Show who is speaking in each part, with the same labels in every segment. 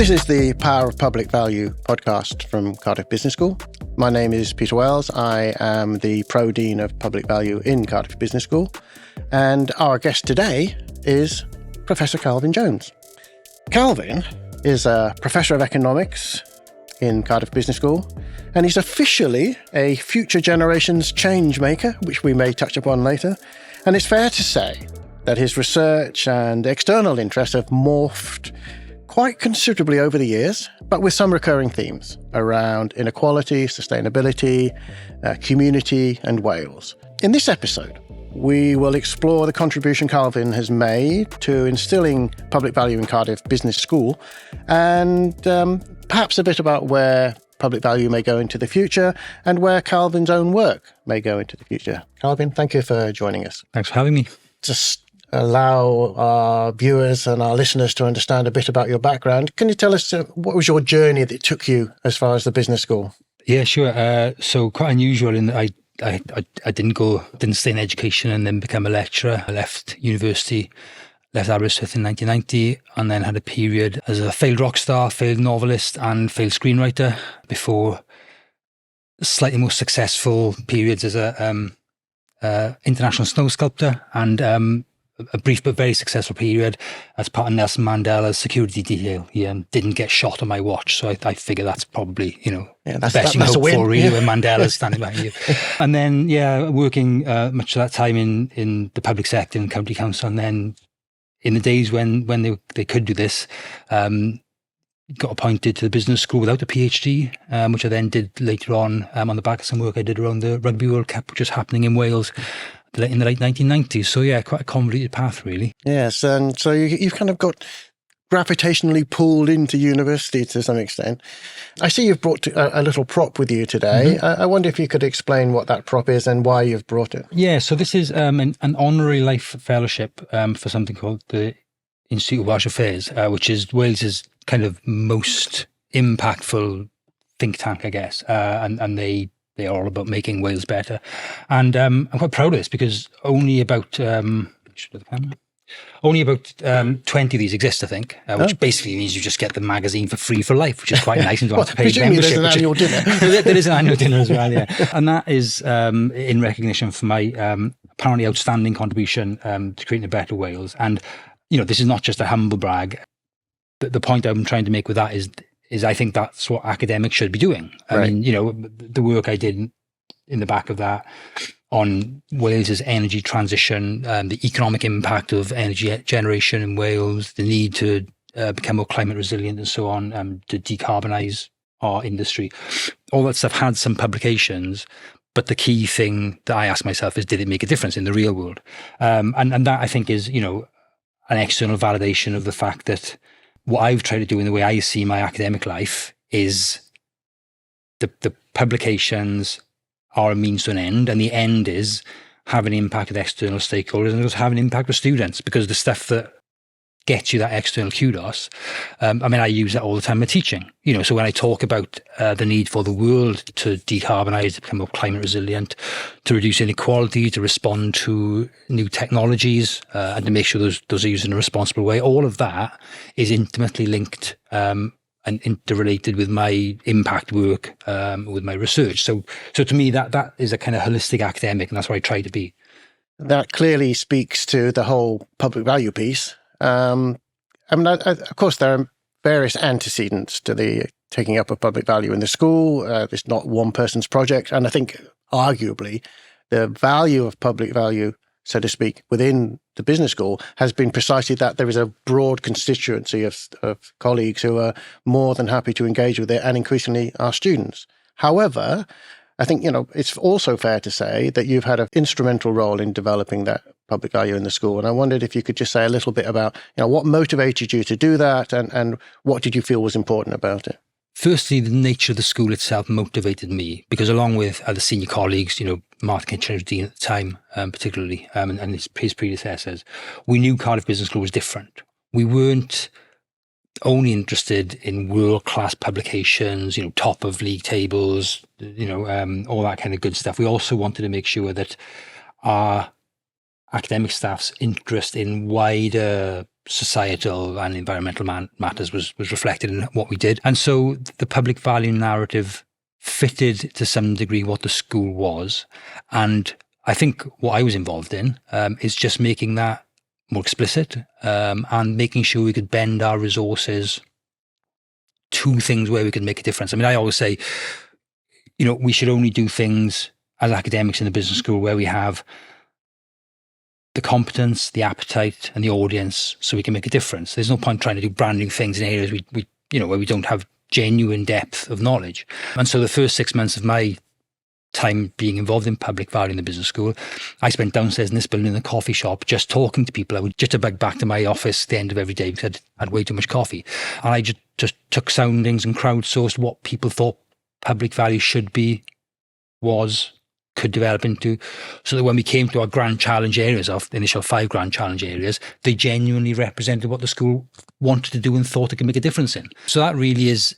Speaker 1: This is the Power of Public Value podcast from Cardiff Business School. My name is Peter Wells. I am the Pro Dean of Public Value in Cardiff Business School. And our guest today is Professor Calvin Jones. Calvin is a Professor of Economics in Cardiff Business School, and he's officially a future generations change maker, which we may touch upon later. And it's fair to say that his research and external interests have morphed quite considerably over the years, but with some recurring themes around inequality, sustainability, community, and Wales. In this episode, we will explore the contribution Calvin has made to instilling public value in Cardiff Business School, and perhaps a bit about where public value may go into the future and where Calvin's own work may go into the future. Calvin, thank you for joining us.
Speaker 2: Thanks for having me.
Speaker 1: Just allow our viewers and our listeners to understand a bit about your background. Can you tell us what was your journey that took you as far as the business school?
Speaker 2: Yeah, sure. So quite unusual in that I didn't stay in education and then become a lecturer. I left university, left Aberystwyth in 1990, and then had a period as a failed rock star, failed novelist, and failed screenwriter before slightly more successful periods as a international snow sculptor and a brief but very successful period as part of Nelson Mandela's security detail. He didn't get shot on my watch, so I figure that's probably, the best you can hope for, really, when Mandela's standing behind you. And then, working much of that time in the public sector and county council, and then in the days when they could do this, got appointed to the business school without a PhD, which I then did later on the back of some work I did around the Rugby World Cup, which was happening in Wales in the late 1990s. So quite a convoluted path, really.
Speaker 1: Yes, and so you've kind of got gravitationally pulled into university to some extent. I see you've brought a little prop with you today. Mm-hmm. I wonder if you could explain what that prop is and why you've brought it. Yeah,
Speaker 2: so this is an honorary life fellowship for something called the Institute of Welsh Affairs, which is Wales's kind of most impactful think tank, I guess, and they are all about making Wales better. And I'm quite proud of this because only about 20 of these exist, I think, which basically means you just get the magazine for free for life, which is quite nice. And don't have to pay membership.
Speaker 1: There's an annual dinner.
Speaker 2: There is an annual dinner as well, yeah. And that is in recognition for my apparently outstanding contribution to creating a better Wales. And, this is not just a humble brag. The point I'm trying to make with that is I think that's what academics should be doing. I mean, the work I did in the back of that on Wales's energy transition, the economic impact of energy generation in Wales, the need to become more climate resilient and so on, to decarbonise our industry. All that stuff had some publications, but the key thing that I ask myself is, did it make a difference in the real world? And that, I think, is, an external validation of the fact that what I've tried to do in the way I see my academic life is the publications are a means to an end, and the end is have an impact with external stakeholders and just have an impact with students, because the stuff that gets you that external kudos, I use that all the time in teaching. So when I talk about the need for the world to decarbonise, to become more climate resilient, to reduce inequality, to respond to new technologies, and to make sure those are used in a responsible way, all of that is intimately linked and interrelated with my impact work, with my research. So to me, that is a kind of holistic academic, and that's what I try to be.
Speaker 1: That clearly speaks to the whole public value piece. Of course, there are various antecedents to the taking up of public value in the school. It's not one person's project. And I think, arguably, the value of public value, so to speak, within the business school has been precisely that there is a broad constituency of colleagues who are more than happy to engage with it, and increasingly our students. However, I think, it's also fair to say that you've had an instrumental role in developing that public value in the school. And I wondered if you could just say a little bit about, what motivated you to do that, and what did you feel was important about it?
Speaker 2: Firstly, the nature of the school itself motivated me, because along with other senior colleagues, Martin Kitchener, Dean at the time, particularly, and his predecessors, we knew Cardiff Business School was different. We weren't only interested in world-class publications, top of league tables, all that kind of good stuff. We also wanted to make sure that our academic staff's interest in wider societal and environmental matters was reflected in what we did. And so the public value narrative fitted to some degree what the school was. And I think what I was involved in is just making that more explicit and making sure we could bend our resources to things where we could make a difference. I mean, I always say, we should only do things as academics in the business school where we have the competence, the appetite, and the audience, so we can make a difference. There's no point trying to do brand new things in areas where we don't have genuine depth of knowledge. And so the first 6 months of my time being involved in public value in the business school, I spent downstairs in this building in a coffee shop just talking to people. I would jitterbug back to my office at the end of every day because I'd had way too much coffee. And I just took soundings and crowdsourced what people thought public value should be, could develop into, so that when we came to our grand challenge areas, of the initial 5 grand challenge areas, they genuinely represented what the school wanted to do and thought it could make a difference in. So that really is,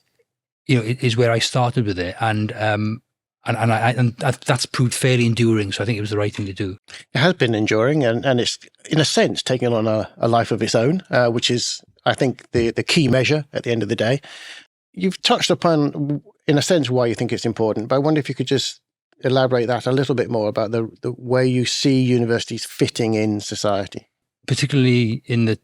Speaker 2: is where I started with it. And that's proved fairly enduring. So I think it was the right thing to do.
Speaker 1: It has been enduring, and it's, in a sense, taking on a life of its own, which is, I think, the key measure at the end of the day. You've touched upon, in a sense, why you think it's important, but I wonder if you could just elaborate that a little bit more about the way you see universities fitting in society.
Speaker 2: Particularly in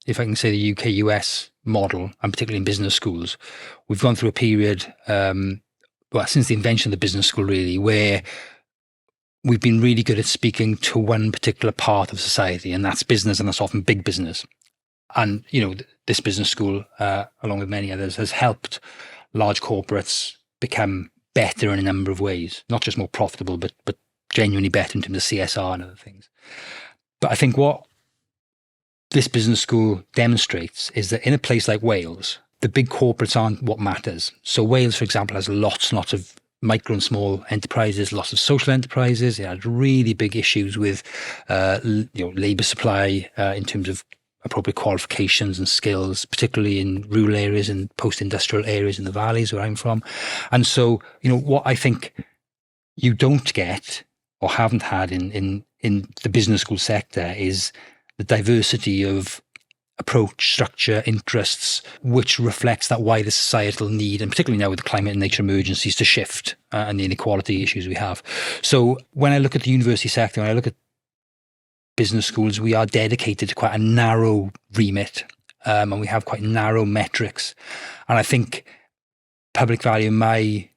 Speaker 2: if I can say, the UK-US model, and particularly in business schools, we've gone through a period, since the invention of the business school really, where we've been really good at speaking to one particular part of society, and that's business, and that's often big business. And, this business school, along with many others, has helped large corporates become better in a number of ways, not just more profitable, but genuinely better in terms of CSR and other things. But I think what this business school demonstrates is that in a place like Wales, the big corporates aren't what matters. So Wales, for example, has lots and lots of micro and small enterprises, lots of social enterprises. It had really big issues with labour supply in terms of appropriate qualifications and skills, particularly in rural areas and post-industrial areas in the valleys where I'm from. And so, what I think you don't get or haven't had in the business school sector is the diversity of approach, structure, interests, which reflects that wider societal need, and particularly now with the climate and nature emergencies, to shift and the inequality issues we have. So when I look at the university sector, when I look at business schools, we are dedicated to quite a narrow remit, and we have quite narrow metrics. And I think public value, in my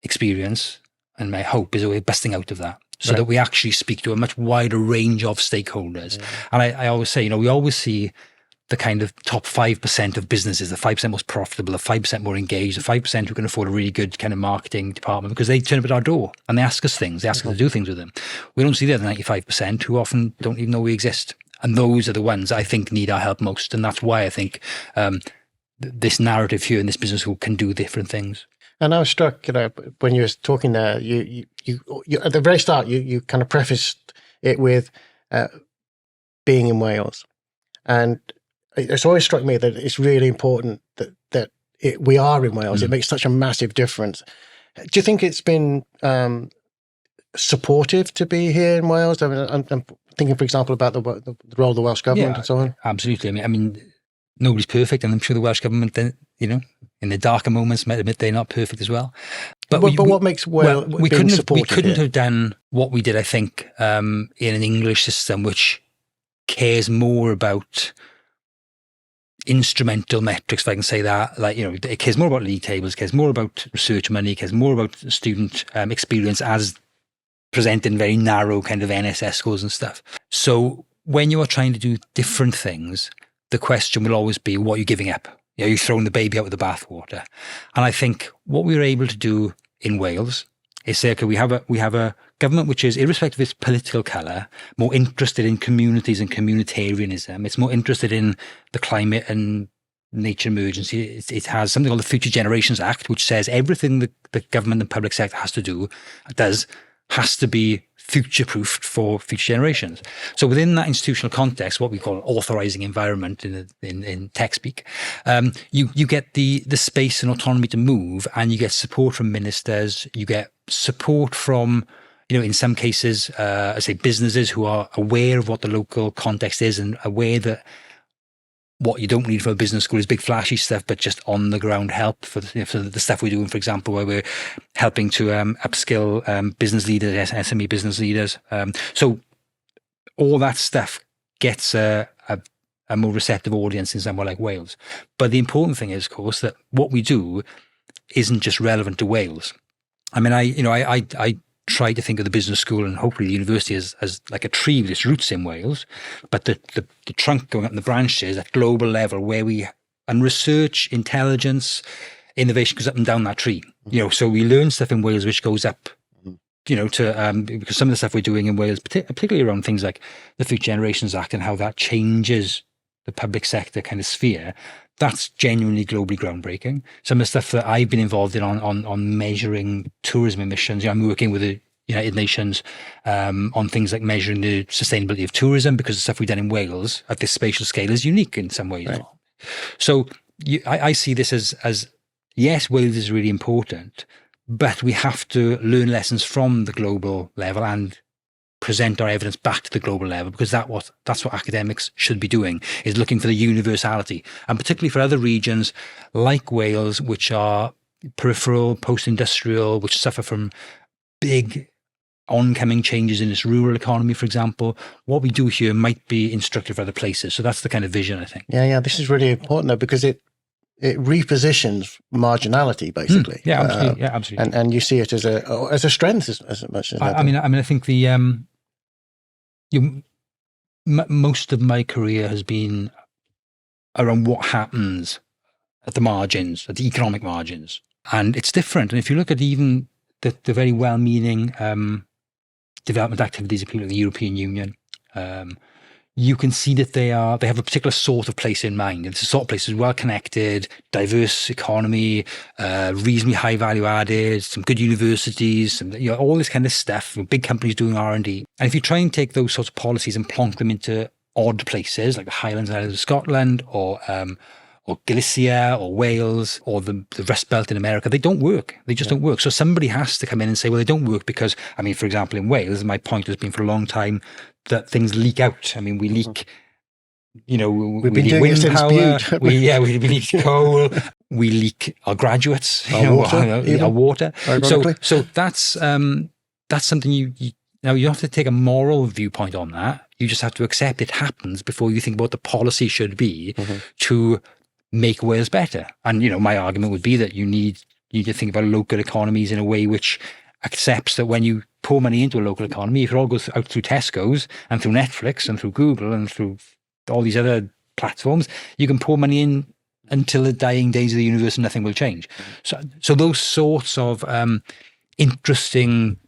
Speaker 2: experience and my hope, is a way of busting out of that, so that we actually speak to a much wider range of stakeholders. Yeah. And I always say, we always see the kind of top 5% of businesses, the 5% most profitable, the 5% more engaged, the 5% who can afford a really good kind of marketing department, because they turn up at our door and they ask us things, they ask us to do things with them. We don't see the other 95% who often don't even know we exist. And those are the ones I think need our help most. And that's why I think this narrative here in this business school can do different things.
Speaker 1: And I was struck, when you were talking there, you at the very start, you kind of prefaced it with being in Wales. And it's always struck me that it's really important that we are in Wales. It makes such a massive difference. Do you think it's been supportive to be here in Wales? I mean, I'm thinking, for example, about the role of the Welsh government and so on.
Speaker 2: Absolutely. I mean, nobody's perfect, and I'm sure the Welsh government, in the darker moments, might admit they're not perfect as well. But
Speaker 1: what makes Wales
Speaker 2: we couldn't have done what we did, I think, in an English system which cares more about instrumental metrics, if I can say that. It cares more about league tables, cares more about research money, cares more about student experience as presented in very narrow kind of NSS scores and stuff. So when you are trying to do different things, the question will always be, what are you giving up? You're throwing the baby out with the bathwater. And I think what we were able to do in Wales is say, okay, we have a government which is, irrespective of its political colour, more interested in communities and communitarianism. It's more interested in the climate and nature emergency. It has something called the Future Generations Act, which says everything the government and public sector has to be future-proofed for future generations. So within that institutional context, what we call an authorising environment in tech speak, you get the space and autonomy to move, and you get support from ministers, you get support from, in some cases, I say businesses who are aware of what the local context is and aware that what you don't need from a business school is big flashy stuff, but just on the ground help for the stuff we're doing, for example, where we're helping to upskill business leaders, SME business leaders. So all that stuff gets a more receptive audience in somewhere like Wales. But the important thing is, of course, that what we do isn't just relevant to Wales. I mean, I try to think of the business school and hopefully the university as like a tree with its roots in Wales, but the trunk going up in the branches at global level where and research, intelligence, innovation goes up and down that tree. So we learn stuff in Wales which goes up, to because some of the stuff we're doing in Wales, particularly around things like the Future Generations Act and how that changes the public sector kind of sphere, that's genuinely globally groundbreaking. Some of the stuff that I've been involved in on measuring tourism emissions, I'm working with the United Nations on things like measuring the sustainability of tourism, because the stuff we've done in Wales at this spatial scale is unique in some ways. Right. So I see this as yes, Wales is really important, but we have to learn lessons from the global level and present our evidence back to the global level, because that's what academics should be doing, is looking for the universality. And particularly for other regions like Wales, which are peripheral, post-industrial, which suffer from big oncoming changes in its rural economy, for example, what we do here might be instructive for other places. So that's the kind of vision, I think.
Speaker 1: Yeah, this is really important though, because it repositions marginality, basically.
Speaker 2: Absolutely.
Speaker 1: And you see it as a strength as much as
Speaker 2: I mean, I think the most of my career has been around what happens at the margins, at the economic margins, and it's different. And if you look at even the very well-meaning development activities of people in the European Union, you can see that they have a particular sort of place in mind. It's a sort of place that's well connected, diverse economy, reasonably high value added, some good universities, all this kind of stuff. Big companies doing R&D. And if you try and take those sorts of policies and plonk them into odd places like the Highlands and Islands of Scotland, or Galicia, or Wales, or the Rust Belt in America, they don't work. They just don't work. So somebody has to come in and say, well, they don't work because, I mean, for example, in Wales, my point has been for a long time that things leak out. I mean, we leak, we leak wind power, we leak coal, we leak our graduates, our water. So that's something you have to take a moral viewpoint on that. You just have to accept it happens before you think about the policy should be to make Wales better. And, my argument would be that you need to think about local economies in a way which accepts that when you pour money into a local economy, if it all goes out through Tesco's and through Netflix and through Google and through all these other platforms, you can pour money in until the dying days of the universe and nothing will change. So those sorts of interesting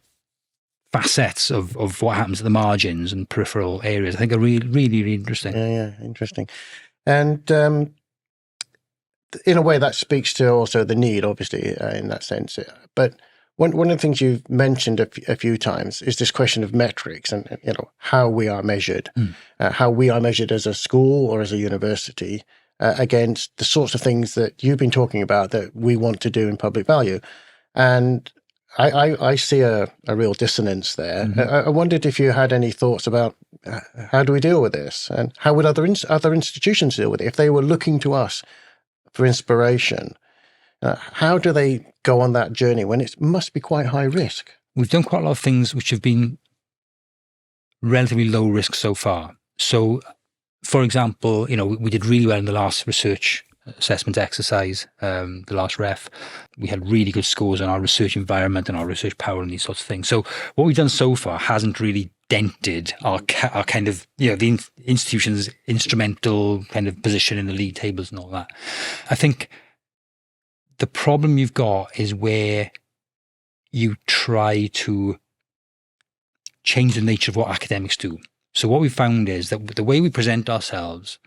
Speaker 2: facets of what happens at the margins and peripheral areas, I think are really, really, really interesting.
Speaker 1: Yeah, interesting. And in a way that speaks to also the need, obviously, in that sense. But one of the things you've mentioned a few times is this question of metrics and how we are measured, how we are measured as a school or as a university against the sorts of things that you've been talking about that we want to do in public value. And I see a real dissonance there. I wondered if you had any thoughts about how do we deal with this, and how would other institutions deal with it if they were looking to us for inspiration? How do they go on that journey when it must be quite high risk?
Speaker 2: We've done quite a lot of things which have been relatively low risk so far. So, for example, we did really well in the last research assessment exercise, the last REF. We had really good scores on our research environment and our research power and these sorts of things. So what we've done so far hasn't really dented our kind of, the institution's instrumental kind of position in the league tables and all that. I think the problem you've got is where you try to change the nature of what academics do. So what we found is that the way we present ourselves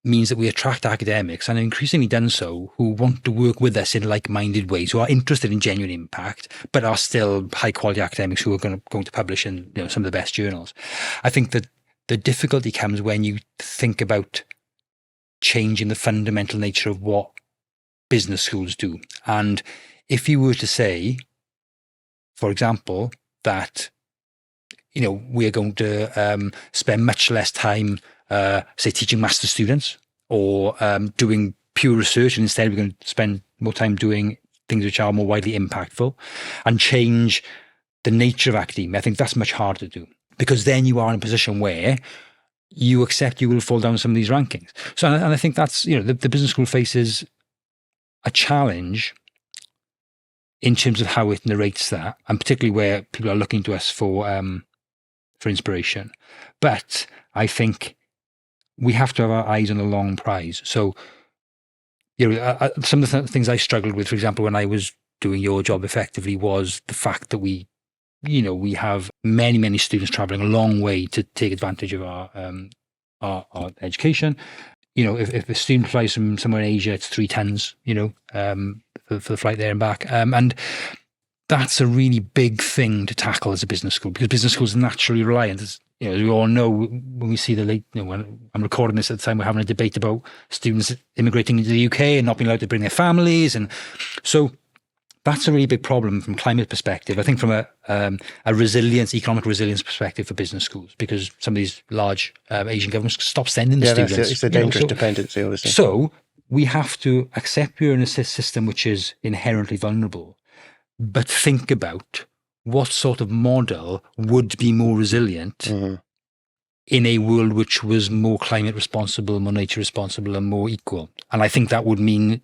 Speaker 2: means that we attract academics, and increasingly done so, who want to work with us in like-minded ways, who are interested in genuine impact, but are still high-quality academics who are going to publish in some of the best journals. I think that the difficulty comes when you think about changing the fundamental nature of what business schools do. And if you were to say, for example, that we're going to spend much less time, say, teaching master's students or doing pure research, and instead we're going to spend more time doing things which are more widely impactful, and change the nature of academia. I think that's much harder to do, because then you are in a position where you accept you will fall down some of these rankings. So, and I think that's, the business school faces a challenge in terms of how it narrates that, and particularly where people are looking to us for inspiration. But I think we have to have our eyes on the long prize. So, some of the things I struggled with, for example, when I was doing your job effectively, was the fact that we have many, many students traveling a long way to take advantage of our education. If a student flies from somewhere in Asia, it's 3 tons, for the flight there and back. And that's a really big thing to tackle as a business school, because business schools are naturally reliant. As we all know, when we see when I'm recording this at the time, we're having a debate about students immigrating into the UK and not being allowed to bring their families. And so that's a really big problem from climate perspective. I think from a economic resilience perspective for business schools, because some of these large Asian governments stop sending the students.
Speaker 1: It's a dangerous dependency, obviously.
Speaker 2: So we have to accept we're in a system which is inherently vulnerable, but think about what sort of model would be more resilient in a world which was more climate responsible, more nature responsible, and more equal. And I think that would mean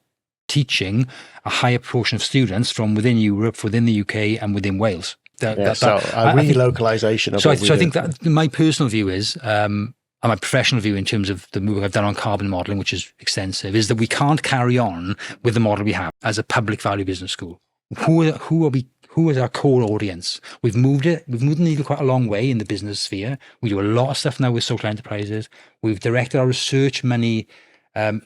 Speaker 2: teaching a higher proportion of students from within Europe, within the UK, and within Wales.
Speaker 1: Relocalization of
Speaker 2: so I think that my personal view is, and my professional view in terms of the work I've done on carbon modelling, which is extensive, is that we can't carry on with the model we have as a public value business school. Who is our core audience? We've moved the needle quite a long way in the business sphere. We do a lot of stuff now with social enterprises. We've directed our research money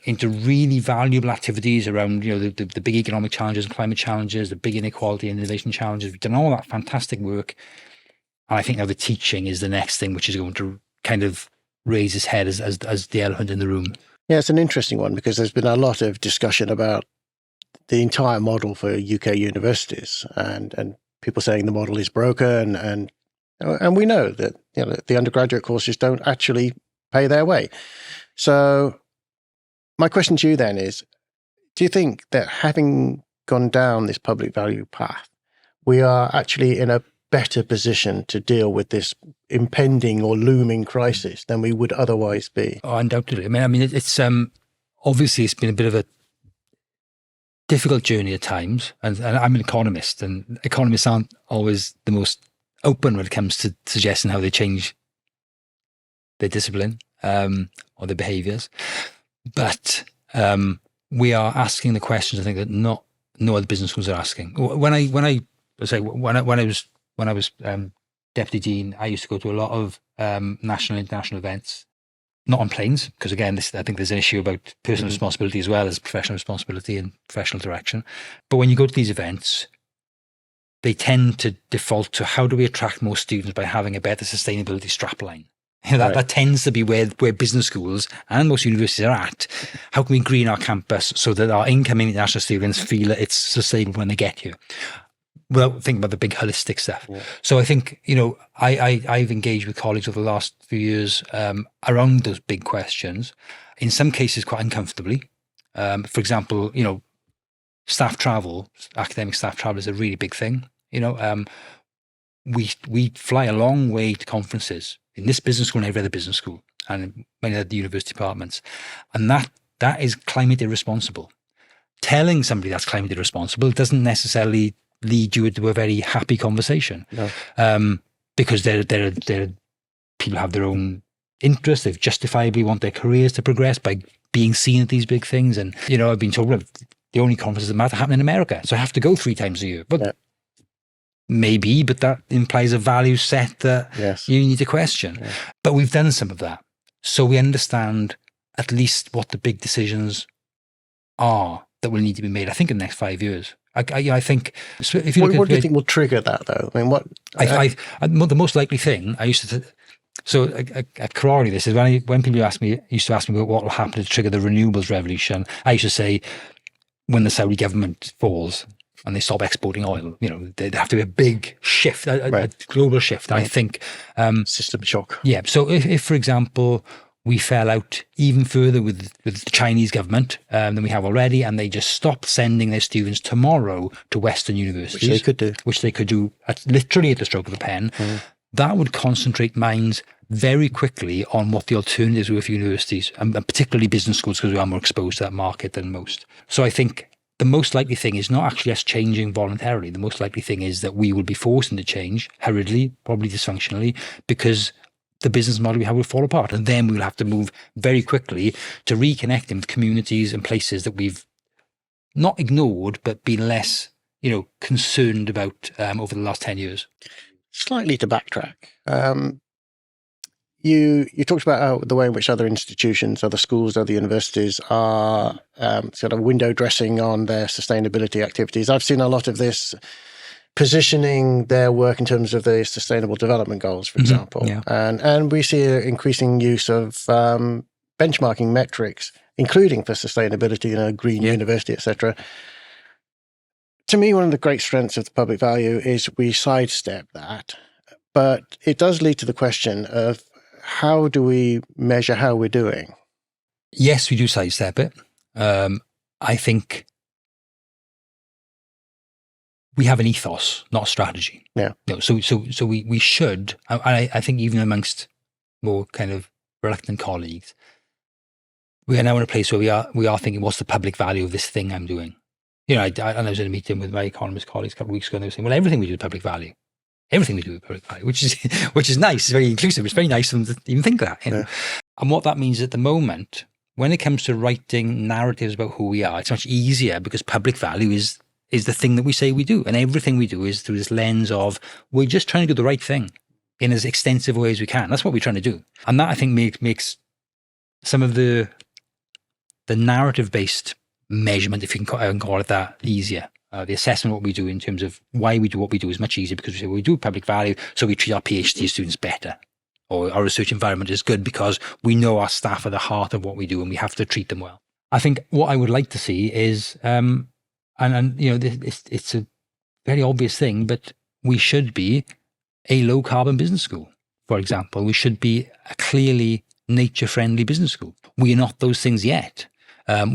Speaker 2: into really valuable activities around, the big economic challenges and climate challenges, the big inequality and innovation challenges. We've done all that fantastic work. And I think now the teaching is the next thing, which is going to kind of raise its head as the elephant in the room.
Speaker 1: Yeah, it's an interesting one, because there's been a lot of discussion about the entire model for UK universities, and people saying the model is broken, and we know that the undergraduate courses don't actually pay their way. So my question to you then is, do you think that having gone down this public value path, we are actually in a better position to deal with this impending or looming crisis than we would otherwise be?
Speaker 2: Oh, undoubtedly. I mean, it's obviously it's been a bit of a difficult journey at times, and I'm an economist, and economists aren't always the most open when it comes to suggesting how they change their discipline or their behaviours. But we are asking the questions, I think, that no other business schools are asking. When I was deputy dean, I used to go to a lot of national and international events, not on planes, because again, I think there's an issue about personal responsibility as well as professional responsibility and professional direction. But when you go to these events, they tend to default to, how do we attract more students by having a better sustainability strapline? That tends to be where business schools and most universities are at. How can we green our campus so that our incoming international students feel that it's sustainable when they get here, without thinking about the big holistic stuff? Yeah. So I think, I've engaged with colleagues over the last few years around those big questions, in some cases quite uncomfortably. For example, staff travel, academic staff travel is a really big thing. We fly a long way to conferences in this business school and every other business school, and many other university departments. And that is climate irresponsible. Telling somebody that's climate irresponsible doesn't necessarily lead you to a very happy conversation. No. Because they're people have their own interests. They justifiably want their careers to progress by being seen at these big things. And, I've been told, well, the only conferences that matter happen in America, so I have to go 3 times a year. But maybe, but that implies a value set that you need to question. Yeah. But we've done some of that. So we understand at least what the big decisions are that will need to be made, I think, in the next 5 years. I think, so if you look
Speaker 1: what do you think will trigger that, though? I mean, what?
Speaker 2: The most likely thing, I used to, so at Karari, this is when people used to ask me what will happen to trigger the renewables revolution, I used to say, when the Saudi government falls and they stop exporting oil, there'd have to be a big shift, a global shift. Right. I think
Speaker 1: system shock.
Speaker 2: Yeah. So if, for example, we fell out even further with the Chinese government than we have already, and they just stopped sending their students tomorrow to Western universities. Which they could do literally at the stroke of a pen. That would concentrate minds very quickly on what the alternatives were for universities, and particularly business schools, because we are more exposed to that market than most. So I think the most likely thing is not actually us changing voluntarily. The most likely thing is that we will be forced into change, hurriedly, probably dysfunctionally, because the business model we have will fall apart. And then we'll have to move very quickly to reconnecting with communities and places that we've not ignored, but been less, concerned about over the last 10 years.
Speaker 1: Slightly to backtrack. You talked about how the way in which other institutions, other schools, other universities are sort of window dressing on their sustainability activities. I've seen a lot of this positioning their work in terms of the Sustainable Development Goals, for example.
Speaker 2: Yeah.
Speaker 1: And we see an increasing use of benchmarking metrics, including for sustainability, green university, etc. To me, one of the great strengths of the public value is we sidestep that. But it does lead to the question of, how do we measure how we're doing?
Speaker 2: Yes, we do sidestep it. I think we have an ethos, not a strategy.
Speaker 1: Yeah.
Speaker 2: So we should. I think even amongst more kind of reluctant colleagues, we are now in a place where we are thinking, what's the public value of this thing I'm doing? I was in a meeting with my economist colleagues a couple of weeks ago, and they were saying, well, everything we do is public value. Everything we do is public value, which is nice. It's very inclusive. It's very nice of them to even think that.
Speaker 1: Yeah.
Speaker 2: And what that means at the moment, when it comes to writing narratives about who we are, it's much easier because public value is the thing that we say we do. And everything we do is through this lens of, we're just trying to do the right thing in as extensive a way as we can. That's what we're trying to do. And that, I think, makes some of the narrative-based measurement, if you can call it that, easier. The assessment of what we do in terms of why we do what we do is much easier, because we say, well, we do public value, so we treat our PhD students better. Or our research environment is good because we know our staff are the heart of what we do and we have to treat them well. I think what I would like to see is, it's a very obvious thing, but we should be a low carbon business school, for example. We should be a clearly nature friendly business school. We are not those things yet.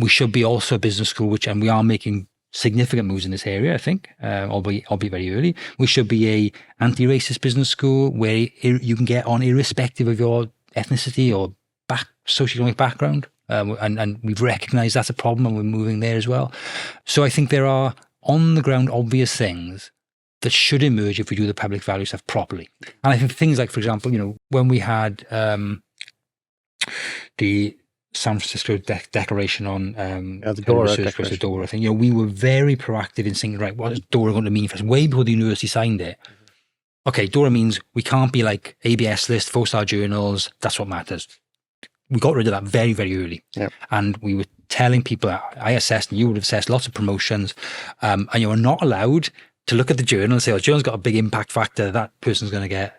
Speaker 2: We should be also a business school, and we are making significant moves in this area, I think, albeit very early. We should be a anti-racist business school where you can get on irrespective of your ethnicity or socioeconomic background. And we've recognised that's a problem, and we're moving there as well. So I think there are on-the-ground obvious things that should emerge if we do the public value stuff properly. And I think things like, for example, when we had the San Francisco Declaration on
Speaker 1: the DORA
Speaker 2: versus DORA thing, we were very proactive in saying, right, what is DORA going to mean for us? Way before the university signed it. Okay, DORA means we can't be like ABS list, 4-star journals. That's what matters. We got rid of that very, very early.
Speaker 1: Yep. And
Speaker 2: we were telling people, I assessed, and you would have assessed lots of promotions, and you were not allowed to look at the journal and say, oh, the journal's got a big impact factor, that person's going to get.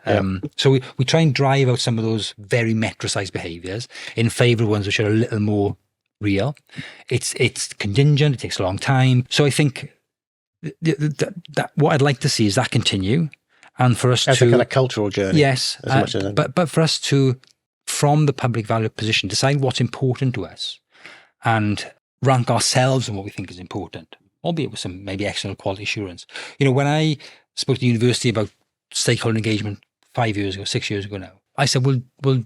Speaker 2: So we try and drive out some of those very metricized behaviors in favor of ones which are a little more real. It's contingent, it takes a long time. So I think that what I'd like to see is that continue. And for us
Speaker 1: as a kind of cultural journey.
Speaker 2: Yes. But for us to, from the public value position, decide what's important to us and rank ourselves on what we think is important, albeit with some maybe external quality assurance. When I spoke to the university about stakeholder engagement 6 years ago now, I said, well,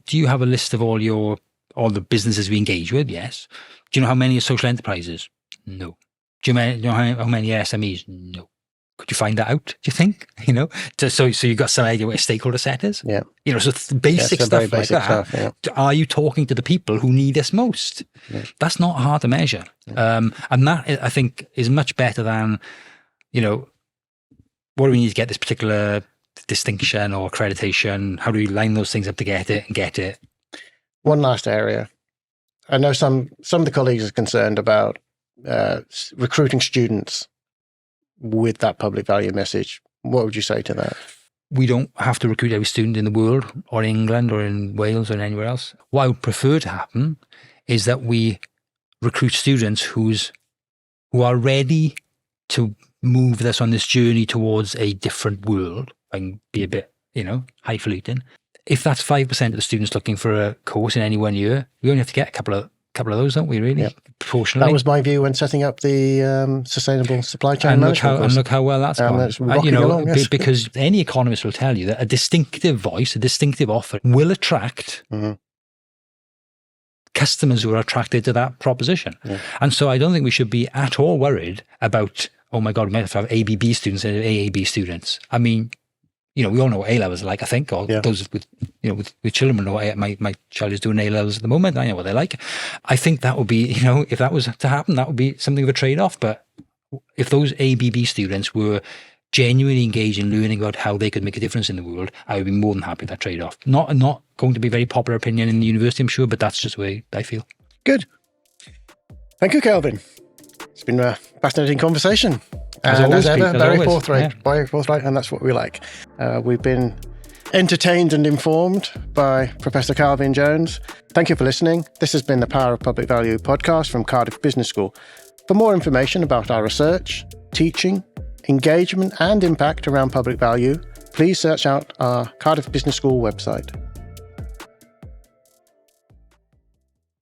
Speaker 2: do you have a list of all the businesses we engage with? Yes. Do you know how many are social enterprises? No. Do you know how many are SMEs? No. Could you find that out, do you think? So you've got some idea what a stakeholder set is?
Speaker 1: Yeah.
Speaker 2: So basic stuff like that. Stuff, yeah. Are you talking to the people who need this most? Yeah. That's not hard to measure. Yeah. And that, I think, is much better than, what do we need to get this particular distinction or accreditation? How do we line those things up to get it?
Speaker 1: One last area. I know some of the colleagues are concerned about recruiting students with that public value message. What would you say to that?
Speaker 2: We don't have to recruit every student in the world or in England or in Wales or anywhere else. What I would prefer to happen is that we recruit students who are ready to move with us on this journey towards a different world and be a bit, highfalutin. if that's 5% of the students looking for a course in any 1 year, we only have to get a couple of those, don't we, really? Yep. Proportionally.
Speaker 1: That was my view when setting up the sustainable supply chain management course.
Speaker 2: And look how well that's gone.
Speaker 1: That's rocking along, yes.
Speaker 2: Because any economist will tell you that a distinctive voice, a distinctive offer will attract customers who are attracted to that proposition. Yeah. And so I don't think we should be at all worried about, oh my God, we might have to have ABB students and AAB students. I mean, we all know what A-levels are like, I think, or those with children will know my child is doing A-levels at the moment. I know what they're like. I think that would be, if that was to happen, that would be something of a trade-off. But if those ABB students were genuinely engaged in learning about how they could make a difference in the world, I would be more than happy with that trade-off. Not going to be a very popular opinion in the university, I'm sure, but that's just the way I feel.
Speaker 1: Good. Thank you, Kelvin. It's been a fascinating conversation.
Speaker 2: As ever,
Speaker 1: very forthright, and that's what we like. We've been entertained and informed by Professor Calvin Jones. Thank you for listening. This has been the Power of Public Value podcast from Cardiff Business School. For more information about our research, teaching, engagement and impact around public value, please search out our Cardiff Business School website.